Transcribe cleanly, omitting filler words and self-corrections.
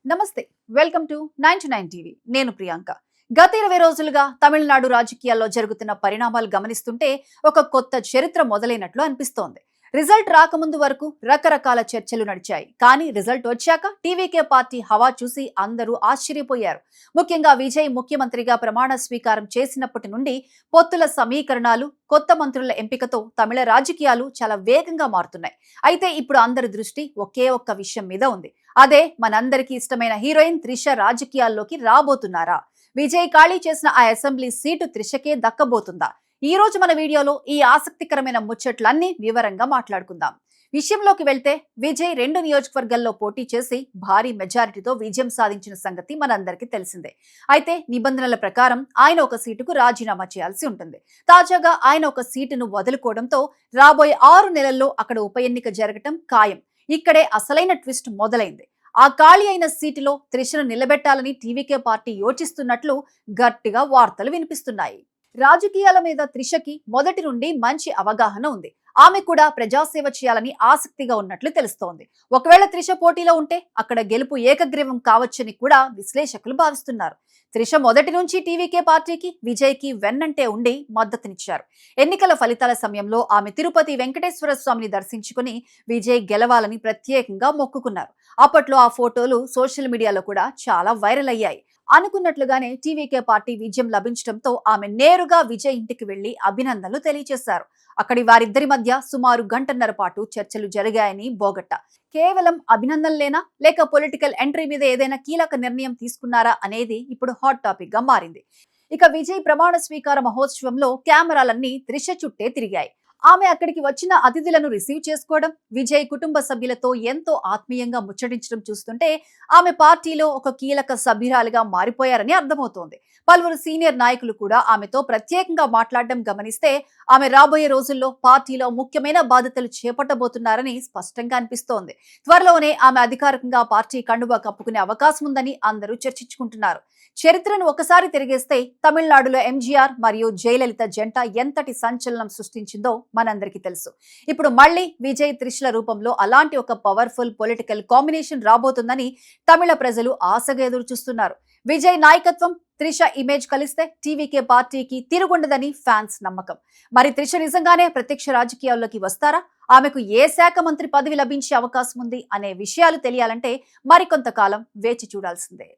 నమస్తే, welcome to 99 TV. నేను ప్రియాంక. గత 20 రోజులుగా తమిళనాడు రాజకీయాల్లో జరుగుతున్న పరిణామాలు గమనిస్తుంటే ఒక కొత్త చరిత్ర మొదలైనట్లు అనిపిస్తోంది. రిజల్ట్ రాకముందు వరకు రకరకాల చర్చలు నడిచాయి. కానీ రిజల్ట్ వచ్చాక టీవీకే పార్టీ హవా చూసి అందరూ ఆశ్చర్యపోయారు. ముఖ్యంగా విజయ్ ముఖ్యమంత్రిగా ప్రమాణ స్వీకారం చేసినప్పటి నుండి పొత్తుల సమీకరణాలు, కొత్త మంత్రుల ఎంపికతో తమిళ రాజకీయాలు చాలా వేగంగా మారుతున్నాయి. అయితే ఇప్పుడు అందరి దృష్టి ఒకే ఒక్క విషయం మీద ఉంది. అదే మనందరికీ ఇష్టమైన హీరోయిన్ త్రిష రాజకీయాల్లోకి రాబోతున్నారా? విజయ్ ఖాళీ చేసిన ఆ అసెంబ్లీ సీటు త్రిషకే దక్కబోతుందా? ఈ రోజు మన వీడియోలో ఈ ఆసక్తికరమైన ముచ్చట్లన్నీ వివరంగా మాట్లాడుకుందాం. విషయంలోకి వెళ్తే విజయ్ 2 నియోజకవర్గాల్లో పోటీ చేసి భారీ మెజారిటీతో విజయం సాధించిన సంగతి మనందరికీ తెలిసిందే. అయితే నిబంధనల ప్రకారం ఆయన ఒక సీటుకు రాజీనామా చేయాల్సి ఉంటుంది. తాజాగా ఆయన ఒక సీటును వదులుకోవడంతో రాబోయే 6 నెలల్లో అక్కడ ఉప ఎన్నిక జరగటం ఖాయం. ఇక్కడే అసలైన ట్విస్ట్ మొదలైంది. ఆ ఖాళీ అయిన సీటులో త్రిషను నిలబెట్టాలని టీవీకే పార్టీ యోచిస్తున్నట్లు గట్టిగా వార్తలు వినిపిస్తున్నాయి. రాజకీయాల మీద త్రిషకి మొదటి నుండి మంచి అవగాహన ఉంది. ఆమె కూడా ప్రజాసేవ చేయాలని ఆసక్తిగా ఉన్నట్లు తెలుస్తోంది. ఒకవేళ త్రిష పోటీలో ఉంటే అక్కడ గెలుపు ఏకగ్రీవం కావచ్చని కూడా విశ్లేషకులు భావిస్తున్నారు. త్రిష మొదటి నుంచి టీవీకే పార్టీకి, విజయ్కి వెన్నంటే ఉండి మద్దతునిచ్చారు. ఎన్నికల ఫలితాల సమయంలో ఆమె తిరుపతి వెంకటేశ్వర స్వామిని దర్శించుకుని విజయ్ గెలవాలని ప్రత్యేకంగా మొక్కుకున్నారు. అప్పట్లో ఆ ఫోటోలు సోషల్ మీడియాలో కూడా చాలా వైరల్ అయ్యాయి. అనుకున్నట్లుగానే టీవీకే పార్టీ విజయం లభించడంతో ఆమె నేరుగా విజయ్ ఇంటికి వెళ్లి అభినందనలు తెలియజేశారు. అక్కడి వారిద్దరి మధ్య సుమారు గంటన్నర పాటు చర్చలు జరిగాయని బోగట్టా. కేవలం అభినందనలేనా, లేక పొలిటికల్ ఎంట్రీ మీద ఏదైనా కీలక నిర్ణయం తీసుకున్నారా అనేది ఇప్పుడు హాట్ టాపిక్ గా మారింది. ఇక విజయ్ ప్రమాణ స్వీకార మహోత్సవంలో కెమెరాలన్నీ త్రిష చుట్టే తిరిగాయి. ఆమె అక్కడికి వచ్చిన అతిథులను రిసీవ్ చేసుకోవడం, విజయ్ కుటుంబ సభ్యులతో ఎంతో ఆత్మీయంగా ముచ్చటించడం చూస్తుంటే ఆమె పార్టీలో ఒక కీలక సభ్యురాలిగా మారిపోయారని అర్థమవుతోంది. పలువురు సీనియర్ నాయకులు కూడా ఆమెతో ప్రత్యేకంగా మాట్లాడడం గమనిస్తే ఆమె రాబోయే రోజుల్లో పార్టీలో ముఖ్యమైన బాధ్యతలు చేపట్టబోతున్నారని స్పష్టంగా అనిపిస్తోంది. త్వరలోనే ఆమె అధికారికంగా పార్టీ కండువా కప్పుకునే అవకాశం ఉందని అందరూ చర్చించుకుంటున్నారు. చరిత్రను ఒకసారి తిరిగేస్తే తమిళనాడులో ఎంజీఆర్ మరియు జయలలిత జంట ఎంతటి సంచలనం సృష్టించిందో మనందరికీ తెలుసు. ఇప్పుడు మళ్లీ విజయ్ త్రిషల రూపంలో అలాంటి ఒక పవర్ఫుల్ పొలిటికల్ కాంబినేషన్ రాబోతుందని తమిళ ప్రజలు ఆశగా ఎదురు చూస్తున్నారు. విజయ్ నాయకత్వం, త్రిష ఇమేజ్ కలిస్తే టీవీకే పార్టీకి తిరుగుండదని ఫ్యాన్స్ నమ్మకం. మరి త్రిష నిజంగానే ప్రత్యక్ష రాజకీయాల్లోకి వస్తారా? ఆమెకు ఏ శాఖ మంత్రి పదవి లభించే అవకాశం ఉంది అనే విషయాలు తెలియాలంటే మరికొంతకాలం వేచి చూడాల్సిందే.